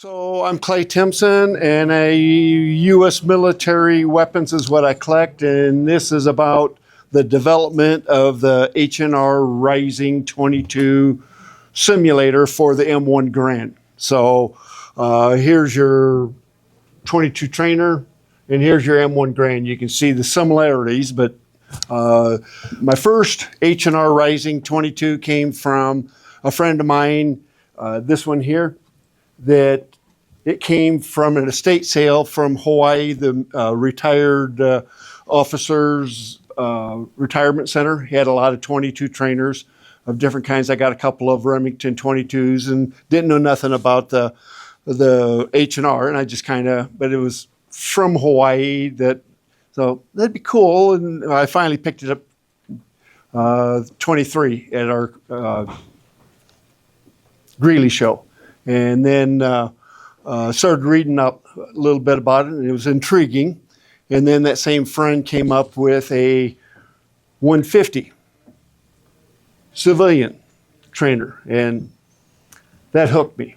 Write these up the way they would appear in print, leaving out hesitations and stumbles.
So I'm Clay Timpson, and a U.S. military weapons is what I collect, and this is about the development of the H&R Reising 22 simulator for the M1 Garand. So here's your 22 trainer, and here's your M1 Garand. You can see the similarities, but my first H&R Reising 22 came from a friend of mine, this one here, that it came from an estate sale from Hawaii, the retired officers retirement center. He had a lot of 22 trainers of different kinds. I got a couple of Remington 22s and didn't know nothing about the H&R, and I just but it was from Hawaii, so that'd be cool. And I finally picked it up 23 at our Greeley show. And then started reading up a little bit about it, and it was intriguing. And then that same friend came up with a 150 civilian trainer, and that hooked me.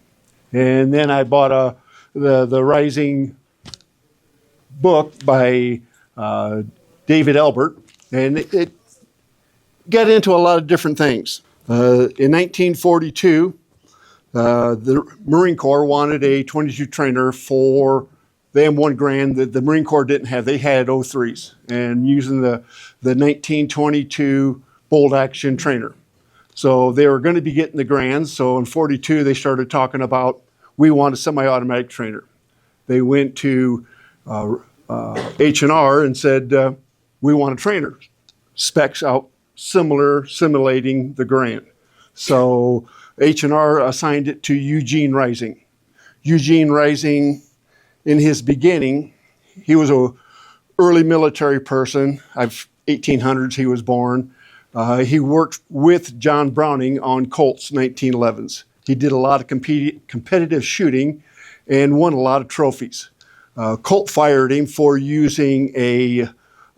And then I bought the Reising book by David Albert, and it got into a lot of different things. In 1942, the Marine Corps wanted a 22 trainer for the M1 Garand that the Marine Corps didn't have. They had 03s, and using the 1922 bolt action trainer. So they were going to be getting the Garands. So in 42, they started talking about, we want a semi-automatic trainer. They went to H&R and said, we want a trainer. Specs out simulating the Garand. So H&R assigned it to Eugene Reising. Eugene Reising, in his beginning, he was a early military person. 1800s he was born. He worked with John Browning on Colts 1911s. He did a lot of competitive shooting and won a lot of trophies. Colt fired him for using a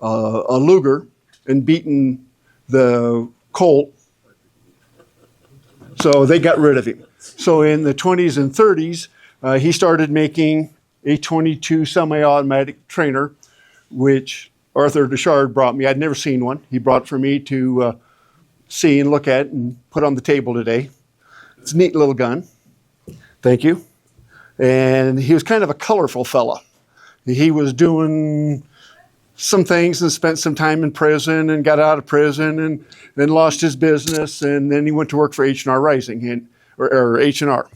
Luger and beating the Colt. So they got rid of him. So in the 20s and 30s, he started making a 22 semi-automatic trainer, which Arthur Deschard brought me. I'd never seen one. He brought it for me to see and look at and put on the table today. It's a neat little gun. Thank you. And he was kind of a colorful fella. He was doing some things and spent some time in prison and got out of prison and then lost his business, and then he went to work for H&R Reising or H&R.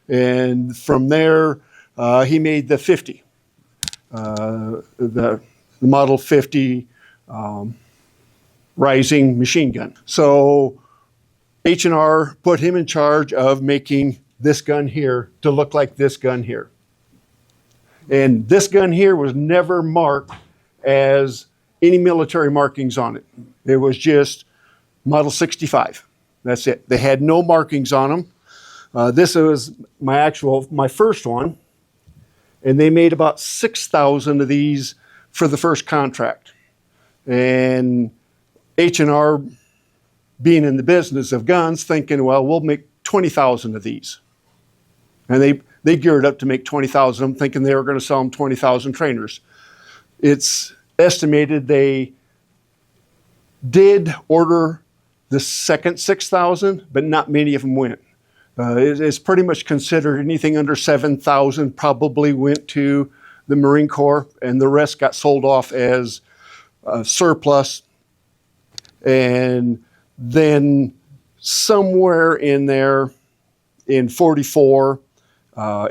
And from there, he made the 50, the Model 50 Reising machine gun. So H&R put him in charge of making this gun here to look like this gun here. And this gun here was never marked as any military markings on it. It was just Model 65. That's it. They had no markings on them. This was my first one, and they made about 6,000 of these for the first contract. And H&R, being in the business of guns, thinking, well, we'll make 20,000 of these. And they geared up to make 20,000 of them, thinking they were going to sell them 20,000 trainers. It's estimated they did order the second 6,000, but not many of them went. It's pretty much considered anything under 7,000 probably went to the Marine Corps, and the rest got sold off as surplus. And then somewhere in there, in 44,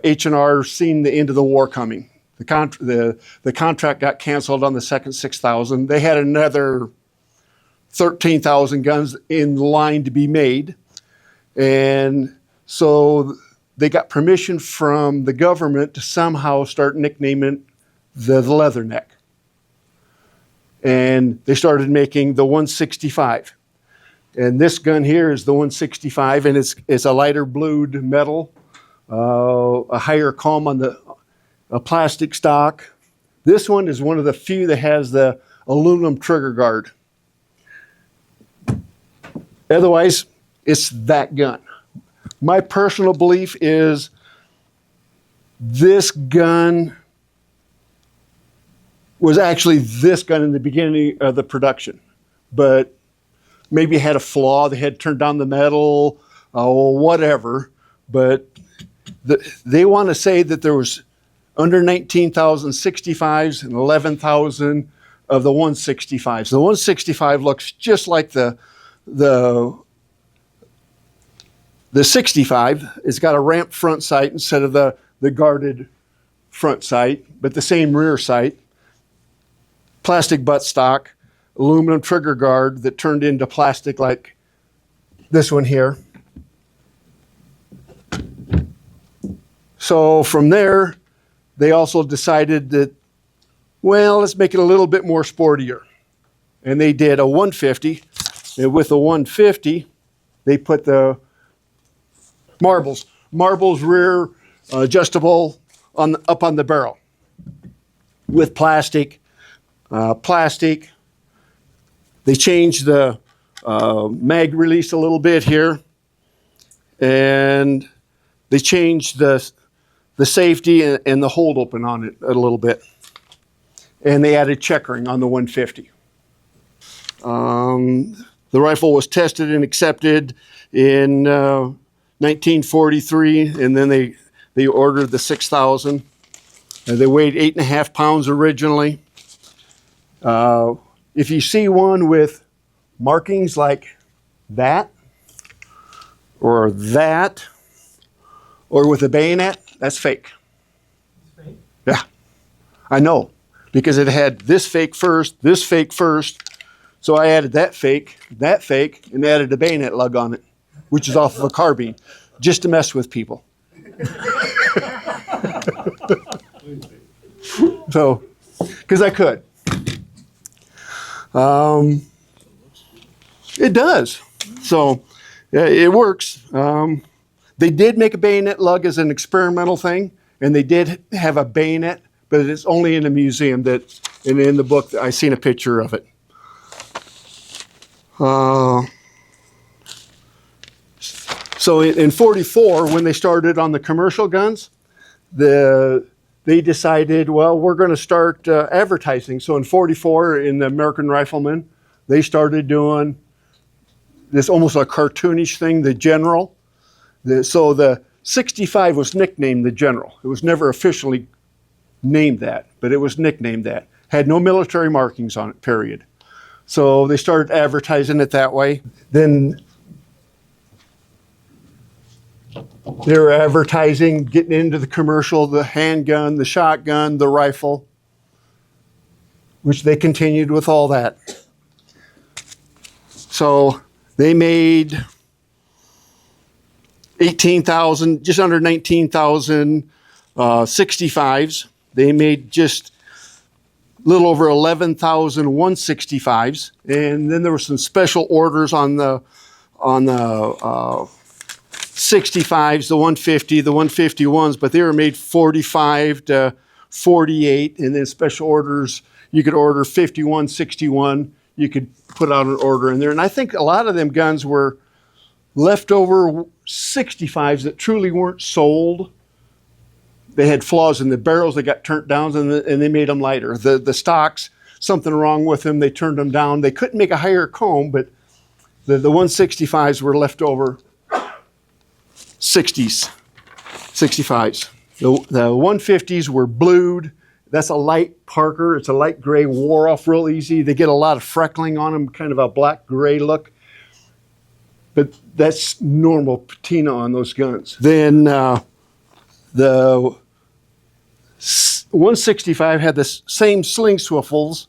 H&R seen the end of the war coming. The contract got canceled on the second 6,000. They had another 13,000 guns in line to be made. And so they got permission from the government to somehow start nicknaming the Leatherneck. And they started making the 165. And this gun here is the 165, and it's a lighter blued metal, a higher comb on a plastic stock. This one is one of the few that has the aluminum trigger guard. Otherwise, it's that gun. My personal belief is This gun was actually this gun in the beginning of the production, but maybe it had a flaw. They had turned down the metal, whatever. But they want to say that there was under 19,000 65s and 11,000 of the 165s. The 165 looks just like the 65. It's got a ramp front sight instead of the guarded front sight, but the same rear sight. Plastic buttstock, aluminum trigger guard that turned into plastic like this one here. So from there, they also decided that, well, let's make it a little bit more sportier. And they did a 150. And with the 150, they put the marbles rear adjustable up on the barrel with plastic. They changed the mag release a little bit here, and they changed the safety and the hold open on it a little bit, and they added checkering on the 150. The rifle was tested and accepted in 1943, and then they ordered the 6,000. They weighed 8.5 pounds originally. If you see one with markings like that, or that, or with a bayonet, that's fake. It's fake? Yeah, I know, because it had this fake first, so I added that fake, and added a bayonet lug on it, which is off of a carbine, just to mess with people. So, because I could. It does. So, it works. They did make a bayonet lug as an experimental thing, and they did have a bayonet, but it's only in a museum and in the book I seen a picture of it. So in 44, when they started on the commercial guns, they decided, well, we're going to start advertising. So in 44, in the American Rifleman, they started doing this almost a cartoonish thing, the General. So the 65 was nicknamed the General. It was never officially named that, but it was nicknamed that. Had no military markings on it, period. So they started advertising it that way. Then they were advertising, getting into the commercial, the handgun, the shotgun, the rifle, which they continued with all that. So they made 18,000, just under 19,000 65s. They made just a little over 11,000 165s. And then there were some special orders on the 65s, the 150, the 151s, but they were made 45 to 48, and then special orders, you could order 51, 61, you could put out an order in there. And I think a lot of them guns were leftover 65s that truly weren't sold. They had flaws in the barrels, they got turned down, and they made them lighter. The stocks, something wrong with them, they turned them down. They couldn't make a higher comb, but the 165s were leftover 60s, 65s. The 150s were blued. That's a light Parker. It's a light gray, wore off real easy. They get a lot of freckling on them, kind of a black gray look. But that's normal patina on those guns. Then the 165 had the same sling swiffles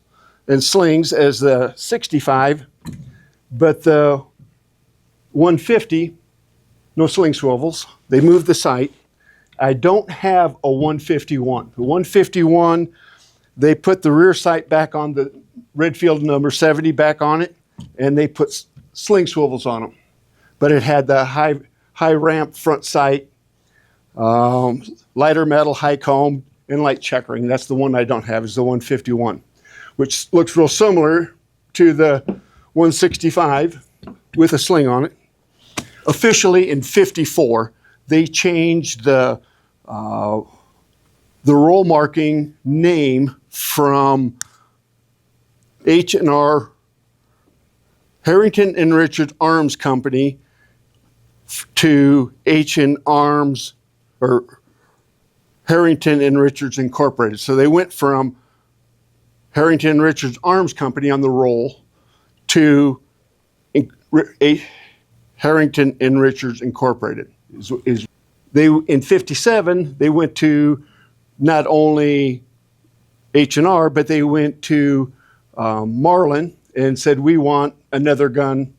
and slings as the 65, but the 150, no sling swivels. They moved the sight. I don't have a 151. The 151, they put the rear sight back on the Redfield number 70 back on it, and they put sling swivels on them. But it had the high ramp front sight, lighter metal, high comb, and light checkering. That's the one I don't have, is the 151, which looks real similar to the 165 with a sling on it. Officially in 54, they changed the the roll marking name from H&R Harrington and Richardson Arms Company to Arms or Harrington and Richardson Incorporated. So they went from Harrington and Richardson Arms Company on the roll to Harrington and Richardson Incorporated. They in '57 they went to not only H&R, but they went to Marlin and said, we want another gun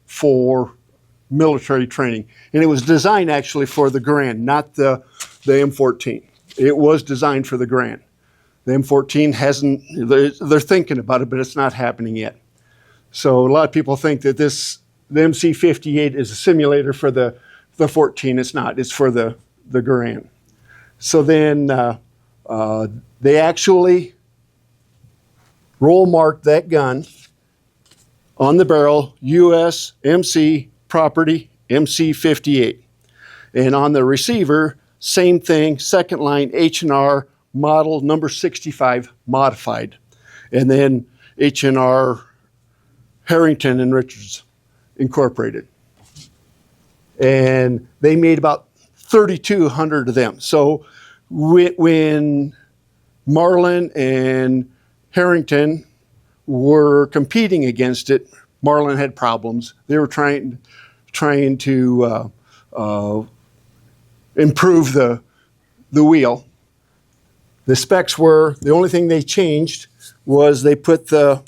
for military training. And it was designed actually for the Garand, not the M14. It was designed for the Garand. The M14 hasn't, they're thinking about it, but it's not happening yet. So a lot of people think that the MC58 is a simulator for the 14. It's not, it's for the Garand. So then they actually roll marked that gun on the barrel, US MC property MC58. And on the receiver, same thing, second line H&R model number 65 modified. And then H&R Harrington and Richardson Incorporated. And they made about 3,200 of them. So when Marlin and Harrington were competing against it, Marlin had problems. They were trying to improve the wheel. The specs were, the only thing they changed was they put the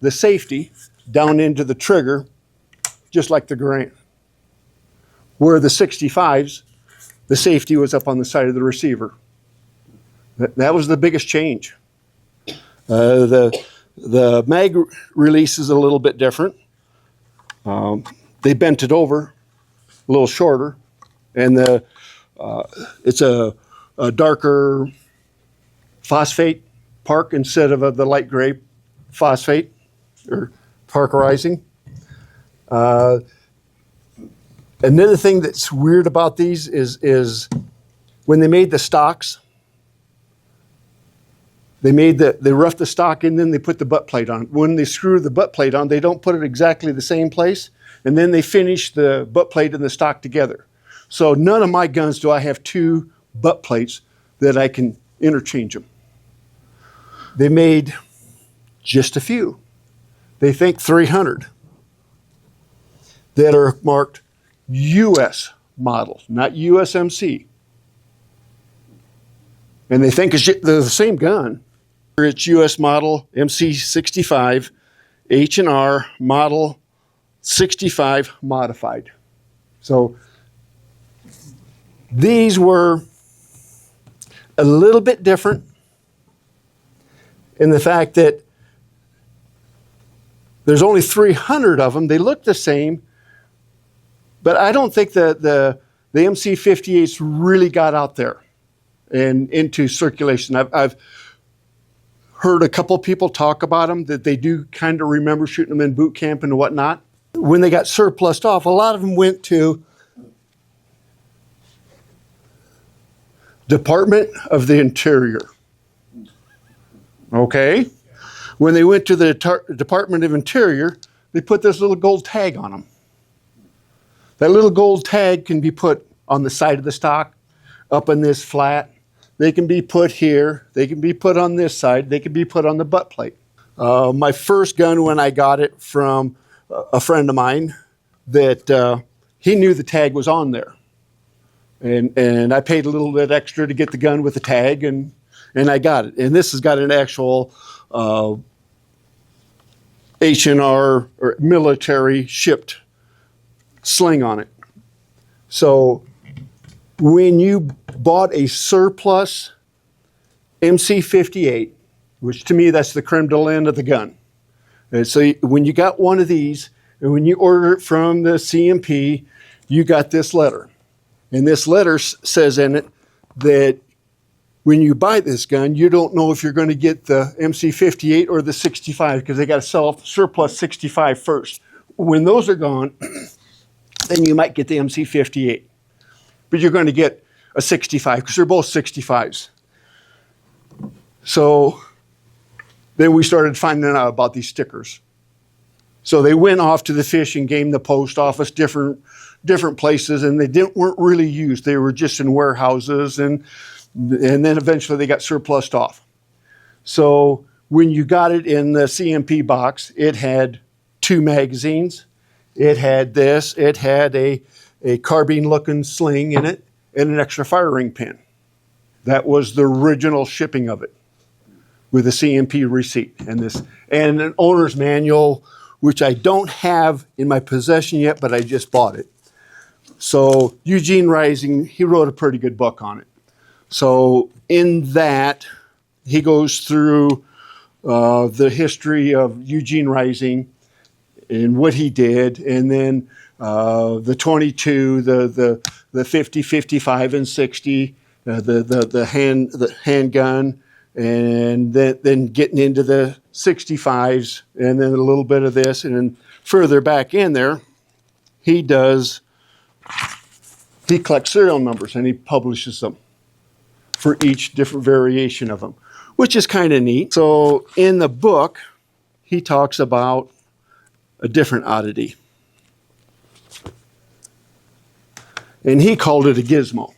safety down into the trigger, just like the Garand. Where the 65s, the safety was up on the side of the receiver. That was the biggest change. The mag release is a little bit different. They bent it over a little shorter, and it's a darker phosphate park instead of the light gray phosphate or Park Reising. Another thing that's weird about these is when they made the stocks, they roughed the stock and then they put the butt plate on. When they screw the butt plate on, they don't put it exactly the same place, and then they finish the butt plate and the stock together. So none of my guns do I have two butt plates that I can interchange them. They made just a few. They think 300 that are marked US model, not USMC. And they think they're the same gun. It's US model MC65, H&R model 65 modified. So these were a little bit different in the fact that there's only 300 of them. They look the same, but I don't think that the MC58s really got out there and into circulation. I've heard a couple people talk about them, that they do kind of remember shooting them in boot camp and whatnot. When they got surplused off, a lot of them went to Department of the Interior. Okay? When they went to the Department of Interior, they put this little gold tag on them. That little gold tag can be put on the side of the stock, up in this flat. They can be put here. They can be put on this side. They can be put on the butt plate. My first gun, when I got it from a friend of mine, that he knew the tag was on there. And I paid a little bit extra to get the gun with the tag, and I got it. And this has got an actual H&R or military shipped sling on it. So when you bought a surplus MC58, which to me that's the creme de la of the gun. And so when you got one of these, and when you order it from the CMP, you got this letter. And this letter says in it that when you buy this gun, you don't know if you're going to get the MC58 or the 65, because they got to sell surplus 65 first. When those are gone, then you might get the MC58. But you're going to get a 65 because they're both 65s. So then we started finding out about these stickers. So they went off to the fishing game, the post office, different places, and weren't really used. They were just in warehouses, and then eventually they got surplused off. So when you got it in the CMP box, it had 2 magazines. It had this. It had a carbine-looking sling in it and an extra firing pin. That was the original shipping of it, with a CMP receipt and an owner's manual, which I don't have in my possession yet, but I just bought it. So Eugene Reising, he wrote a pretty good book on it. So in that, he goes through the history of Eugene Reising and what he did, and then the 22, the 50, 55, and 60, the handgun, and then getting into the 65s, and then a little bit of this, and then further back in there, he collects serial numbers and he publishes them for each different variation of them, which is kind of neat. So in the book, he talks about a different oddity, and he called it a gizmo.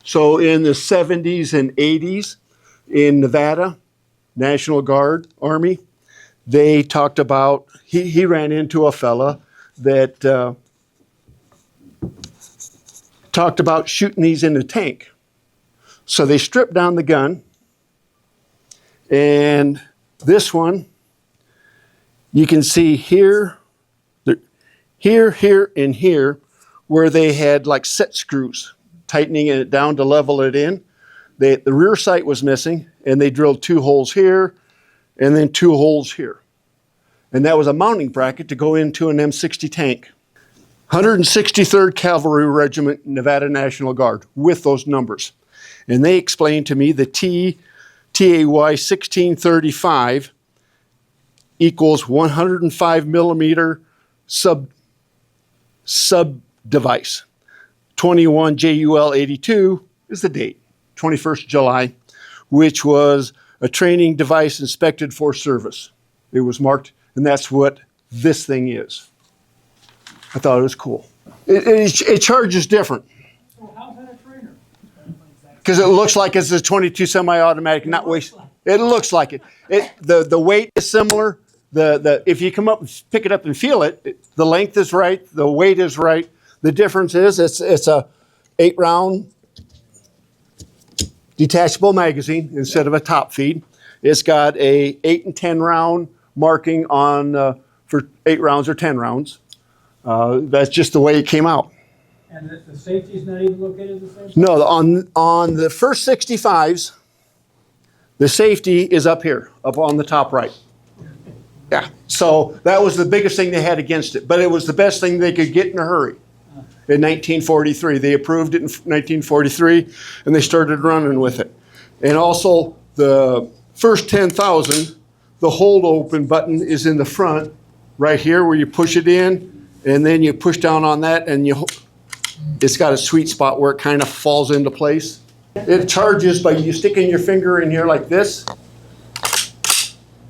So in the 70s and 80s in Nevada, National Guard, Army, they talked about, he ran into a fella that talked about shooting these in a tank. So they stripped down the gun, and this one, you can see here, and here, where they had like set screws, tightening it down to level it in. The rear sight was missing, and they drilled 2 holes here and then 2 holes here. And that was a mounting bracket to go into an M60 tank. 163rd Cavalry Regiment, Nevada National Guard, with those numbers. And they explained to me the TAY 1635 equals 105 millimeter sub device. 21 JUL 82 is the date, 21st July, which was a training device inspected for service. It was marked, and that's what this thing is. I thought it was cool. It charges different. So how's that a trainer? Because it looks like it's a 22 semi-automatic, not waste. It looks like it. The weight is similar. If you come up and pick it up and feel it, the length is right, the weight is right. The difference is it's a 8-round detachable magazine instead of a top feed. It's got a 8 and 10 round marking on for 8 rounds or 10 rounds. That's just the way it came out. And the safety's not even located the same? No, on the first 65s, the safety is up here, up on the top right. Yeah, so that was the biggest thing they had against it, but it was the best thing they could get in a hurry. In 1943, they approved it in 1943, and they started running with it. And also, the first 10,000, the hold open button is in the front, right here, where you push it in, and then you push down on that, and it's got a sweet spot where it kind of falls into place. It charges by you sticking your finger in here like this.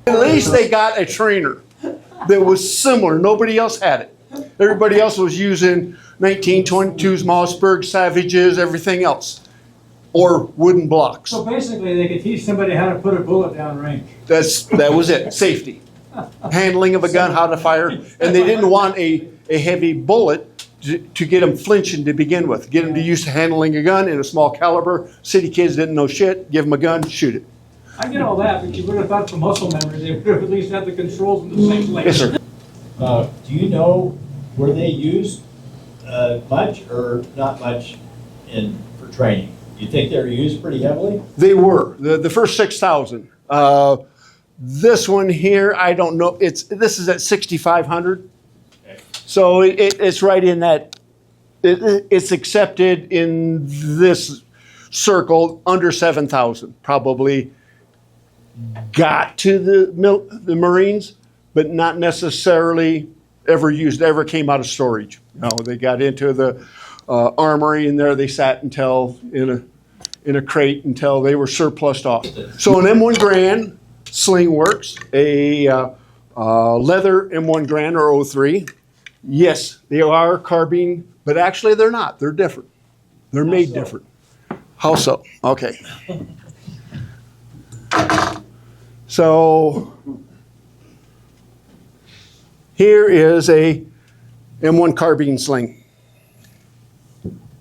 At least they got a trainer that was similar. Nobody else had it. Everybody else was using 1922s, Mossberg, Savages, everything else, or wooden blocks. So basically, they could teach somebody how to put a bullet down range. That was it. Safety, handling of a gun, how to fire, and they didn't want a heavy bullet to get them flinching to begin with. Get them to used to handling a gun in a small caliber. City kids didn't know shit. Give them a gun, shoot it. I get all that, but you would have thought for muscle memory they would have at least had the controls in the same place. Yes, sir. Do you know, were they used much or not much for training? Do you think they were used pretty heavily? They were. The first 6,000. This one here, I don't know. This is at 6,500. Okay. So it's right in that. It's accepted in this circle under 7,000. Probably got to the Marines, but not necessarily ever came out of storage. No, they got into the armory, and there they sat until in in a crate until they were surplused off. So an M1 Garand sling works, a leather M1 Garand or 03. Yes, they are carbine, but actually they're not. They're different. They're made different. How so? Okay. So here is a M1 carbine sling.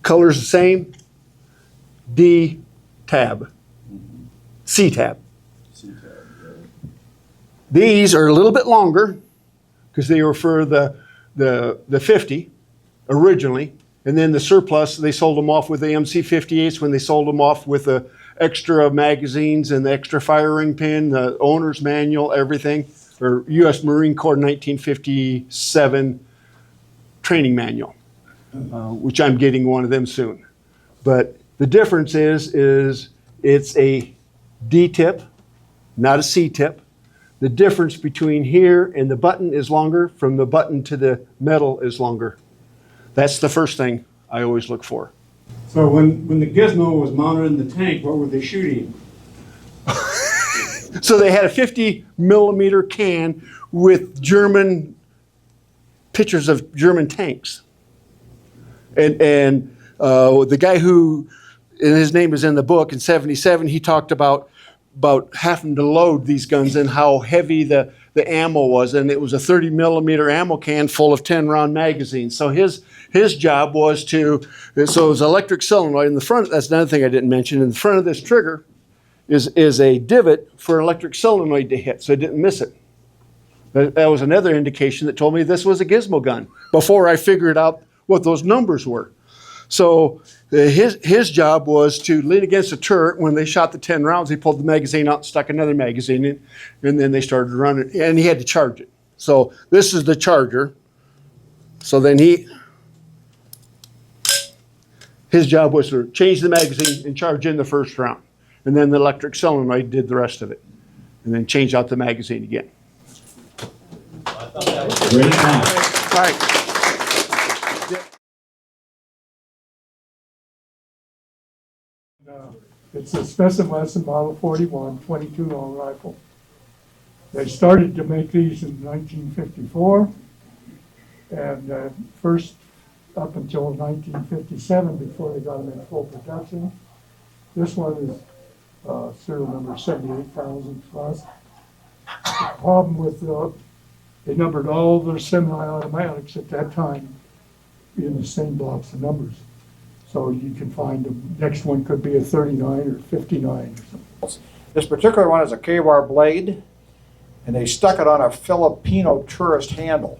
Color's the same. D tab. C tab. These are a little bit longer because they were for the 50 originally, and then the surplus, they sold them off with the MC58s when they sold them off with the extra magazines and the extra firing pin, the owner's manual, everything, or U.S. Marine Corps 1957 training manual, which I'm getting one of them soon. But the difference is it's a D-tip, not a C-tip. The difference between here and the button is longer, from the button to the metal is longer. That's the first thing I always look for. So when the gizmo was mounted in the tank, what were they shooting? So they had a 50 millimeter can with German pictures of German tanks. And the guy who, and his name is in the book, in 77, he talked about having to load these guns and how heavy the ammo was. And it was a 30 millimeter ammo can full of 10 round magazines. So his job was so it was electric solenoid in the front. That's another thing I didn't mention. In the front of this trigger is a divot for an electric solenoid to hit, so it didn't miss it. That was another indication that told me this was a gizmo gun before I figured out what those numbers were. So his job was to lean against a turret. When they shot the 10 rounds, he pulled the magazine out and stuck another magazine in, and then they started running, and he had to charge it. So this is the charger. So then his job was to change the magazine and charge in the first round. And then the electric solenoid did the rest of it, and then change out the magazine again. I thought that was Great time. All right. It's a Smith & Wesson Model 41 22 long rifle. They started to make these in 1954, and first up until 1957 before they got them in full production. This one is serial number 78,000 plus. The problem with they numbered all their semi-automatics at that time in the same blocks of numbers. So you can find the next one could be a 39 or 59 or something. This particular one is a K-bar blade, and they stuck it on a Filipino tourist handle.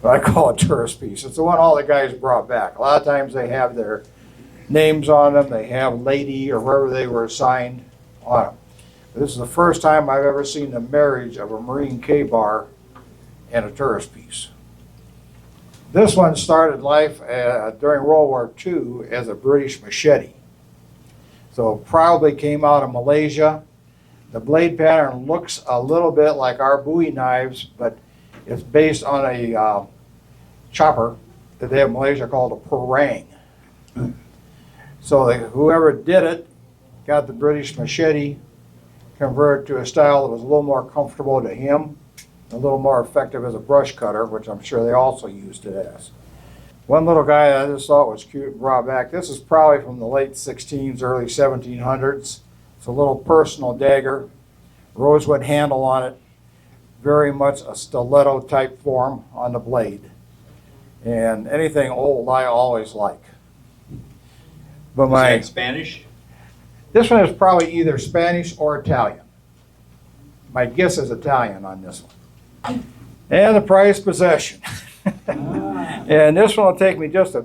What I call a tourist piece. It's the one all the guys brought back. A lot of times they have their names on them. They have lady or wherever they were assigned on them. This is the first time I've ever seen the marriage of a Marine K-bar and a tourist piece. This one started life during World War II as a British machete. So probably came out of Malaysia. The blade pattern looks a little bit like our Bowie knives, but it's based on a chopper that they have in Malaysia called a parang. So whoever did it got the British machete converted to a style that was a little more comfortable to him, a little more effective as a brush cutter, which I'm sure they also used it as. One little guy that I just thought was cute and brought back, this is probably from the late 1600s, early 1700s. It's a little personal dagger, rosewood handle on it, very much a stiletto type form on the blade. And anything old I always like. But Is that Spanish? this one is probably either Spanish or Italian. My guess is Italian on this one. And the prized possession. And this one will take me just a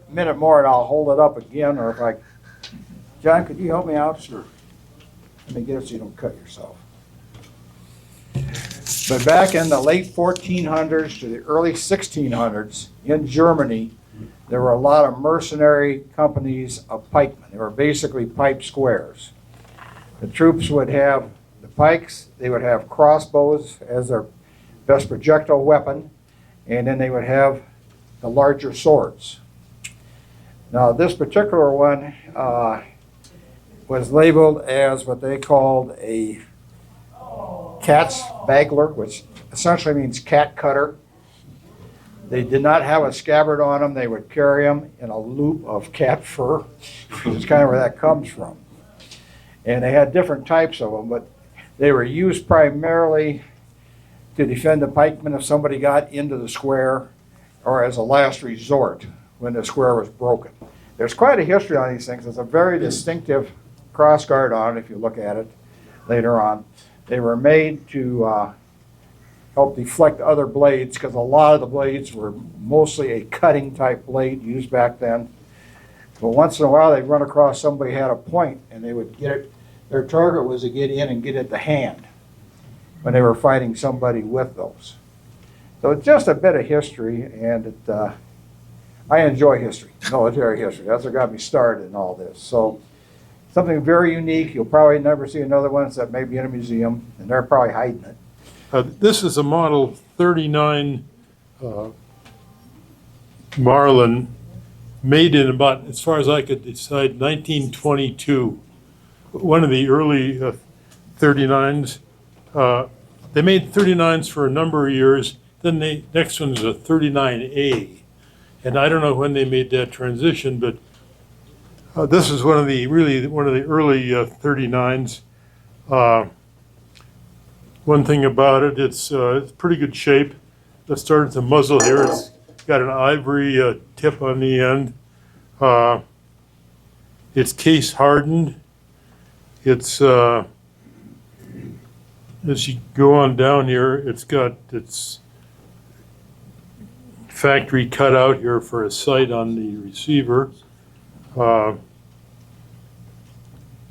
minute more and I'll hold it up again, or if I, John, could you help me out? Sure. Let me get it so you don't cut yourself. But back in the late 1400s to the early 1600s in Germany, there were a lot of mercenary companies of pikemen. They were basically pipe squares. The troops would have the pikes, they would have crossbows as their best projectile weapon, and then they would have the larger swords. Now this particular one was labeled as what they called a cat's bagler, which essentially means cat cutter. They did not have a scabbard on them. They would carry them in a loop of cat fur, which is kind of where that comes from. And they had different types of them, but they were used primarily to defend the pikemen if somebody got into the square, or as a last resort when the square was broken. There's quite a history on these things. It's a very distinctive crossguard on it if you look at it later on. They were made to help deflect other blades, because a lot of the blades were mostly a cutting type blade used back then. But once in a while they'd run across somebody who had a point, and they would get it. Their target was to get in and get at the hand when they were fighting somebody with those. So it's just a bit of history, and I enjoy history, military history. That's what got me started in all this. So something very unique. You'll probably never see another one that may be in a museum, and they're probably hiding it. This is a Model 39 Marlin, made in about, as far as I could decide, 1922. One of the early 39s. They made 39s for a number of years. Then the next one is a 39A. And I don't know when they made that transition, but this is one of the early 39s. One thing about it, it's pretty good shape. Let's start at the muzzle here. It's got an ivory tip on the end. It's case hardened. It's as you go on down here, it's got its factory cut out here for a sight on the receiver.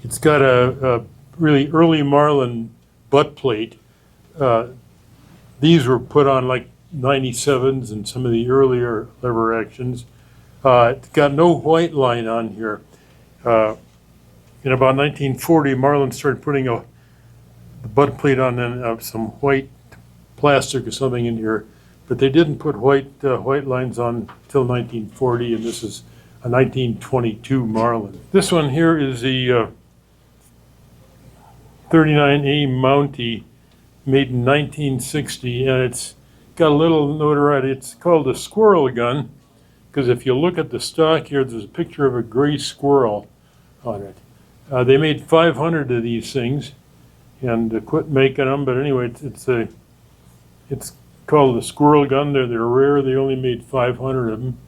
It's got a really early Marlin butt plate. These were put on like 97s and some of the earlier lever actions. It's got no white line on here. In about 1940, Marlin started putting the butt plate on and some white plastic or something in here, but they didn't put white lines on until 1940, and this is a 1922 Marlin. This one here is the 39A Mountie, made in 1960, and it's got a little notoriety. It's called a squirrel gun, because if you look at the stock here, there's a picture of a gray squirrel on it. They made 500 of these things and quit making them, but anyway, it's called a squirrel gun. They're rare. They only made 500 of them.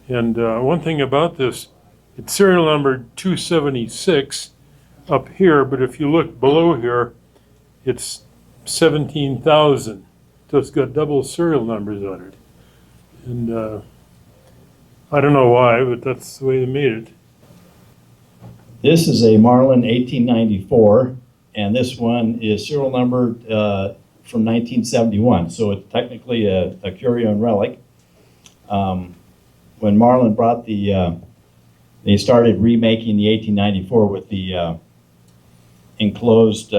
And one thing about this, it's serial number 276 up here, but if you look below here, it's 17,000. So it's got double serial numbers on it. And I don't know why, but that's the way they made it. This is a Marlin 1894, and this one is serial numbered from 1971, so it's technically a curio and relic. When Marlin brought they started remaking the 1894 with the enclosed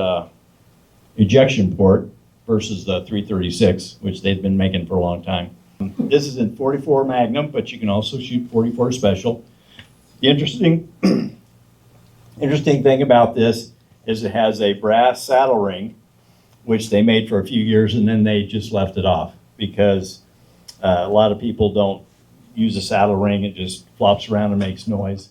ejection port versus the 336, which they'd been making for a long time. This is in 44 Magnum, but you can also shoot 44 Special. The interesting thing about this is it has a brass saddle ring, which they made for a few years, and then they just left it off because a lot of people don't use a saddle ring. It just flops around and makes noise.